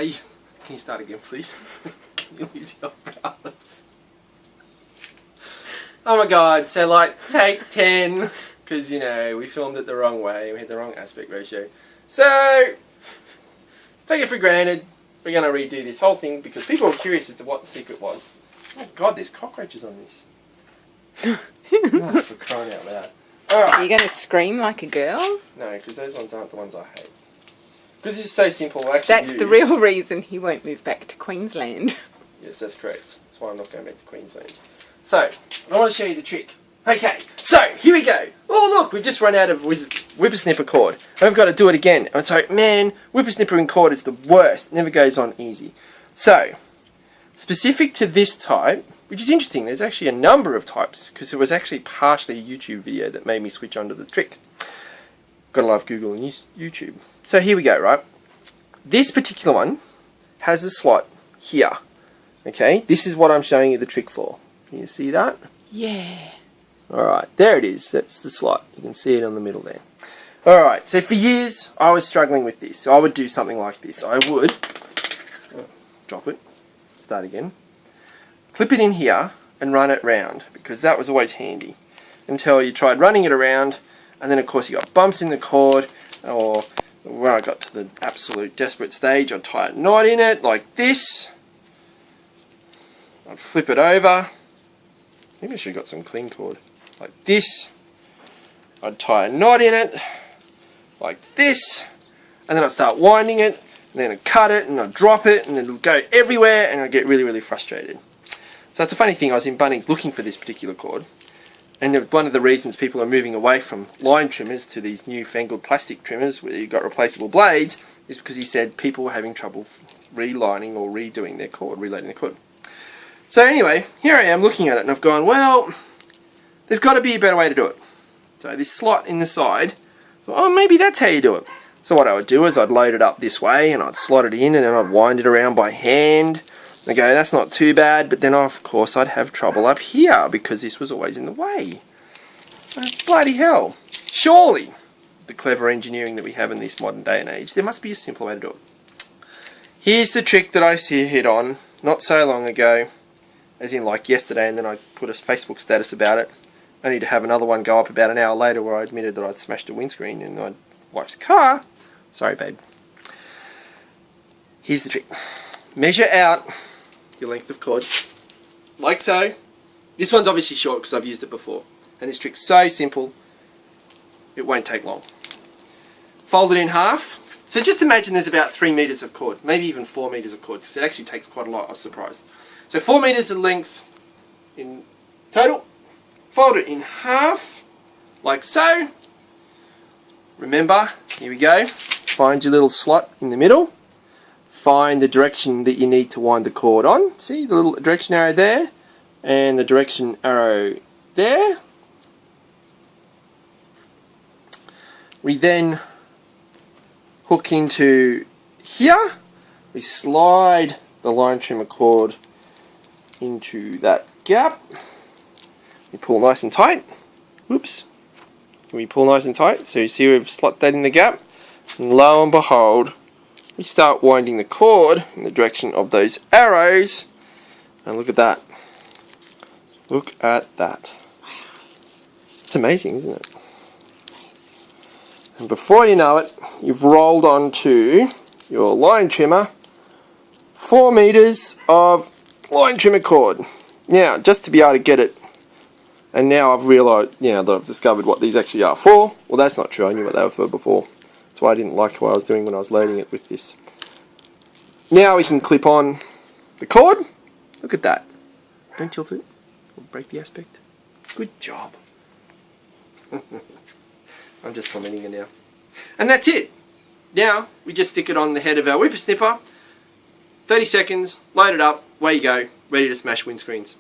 Can you start again, please? Can you use your brows? Oh my god, so like, take 10, because, you know, we filmed it the wrong way, we had the wrong aspect ratio. So, take it for granted, we're going to redo this whole thing, because people were curious as to what the secret was. Oh god, there's cockroaches on this. Oh, for crying out loud. Alright. Are you going to scream like a girl? No, because those ones aren't the ones I hate. Because this is so simple, I actually That's the real reason he won't move back to Queensland. Yes, that's correct. That's why I'm not going back to Queensland. So, I want to show you the trick. Okay, so, here we go. Oh look, we've just run out of whippersnipper cord. I've got to do it again. And so, man, whippersnippering cord is the worst. It never goes on easy. So, specific to this type, which is interesting, there's actually a number of types, because it was actually partially a YouTube video that made me switch on to the trick. Gotta love Google and YouTube. So here we go, right? This particular one has a slot here. Okay, this is what I'm showing you the trick for. Can you see that? Yeah. Alright, there it is. That's the slot. You can see it on the middle there. Alright, so for years I was struggling with this. So I would do something like this. I would drop it, start again, clip it in here and run it round, because that was always handy. Until you tried running it around, and then of course you got bumps in the cord, or when I got to the absolute desperate stage, I'd tie a knot in it like this. I'd flip it over. Maybe I should have got some clean cord. Like this. I'd tie a knot in it. Like this. And then I'd start winding it. And then I'd cut it and I'd drop it. And then it would go everywhere and I'd get really, really frustrated. So it's a funny thing, I was in Bunnings looking for this particular cord. And one of the reasons people are moving away from line trimmers to these newfangled plastic trimmers where you've got replaceable blades is because he said people were having trouble relining or redoing their cord, reloading their cord. So anyway, here I am looking at it and I've gone, well, there's got to be a better way to do it. So this slot in the side, oh, maybe that's how you do it. So what I would do is I'd load it up this way and I'd slot it in and then I'd wind it around by hand. Okay, that's not too bad, but then of course I'd have trouble up here because this was always in the way. So, bloody hell. Surely, the clever engineering that we have in this modern day and age, there must be a simpler way to do it. Here's the trick that I hit on not so long ago, as in like yesterday, and then I put a Facebook status about it. Only to have another one go up about an hour later where I admitted that I'd smashed a windscreen in my wife's car. Sorry, babe. Here's the trick. Measure out your length of cord, like so. This one's obviously short because I've used it before. And this trick's so simple, it won't take long. Fold it in half. So just imagine there's about 3 meters of cord, maybe even 4 meters of cord, because it actually takes quite a lot, I was surprised. So 4 meters of length in total. Fold it in half, like so. Remember, here we go. Find your little slot in the middle. Find the direction that you need to wind the cord on. See the little direction arrow there and the direction arrow there. We then hook into here. We slide the line trimmer cord into that gap. We pull nice and tight. Whoops. We pull nice and tight. So you see we've slot that in the gap. And lo and behold, we start winding the cord in the direction of those arrows, and look at that. Look at that. It's amazing, isn't it? And before you know it, you've rolled onto your line trimmer 4 meters of line trimmer cord. Now, just to be able to get it, and now I've realised, that I've discovered what these actually are for. Well, that's not true. I knew what they were for before. That's why I didn't like what I was doing when I was loading it with this. Now we can clip on the cord. Look at that. Don't tilt it. We'll break the aspect. Good job. I'm just commenting it now. And that's it. Now we just stick it on the head of our whippersnipper. 30 seconds, load it up, away you go, ready to smash windscreens.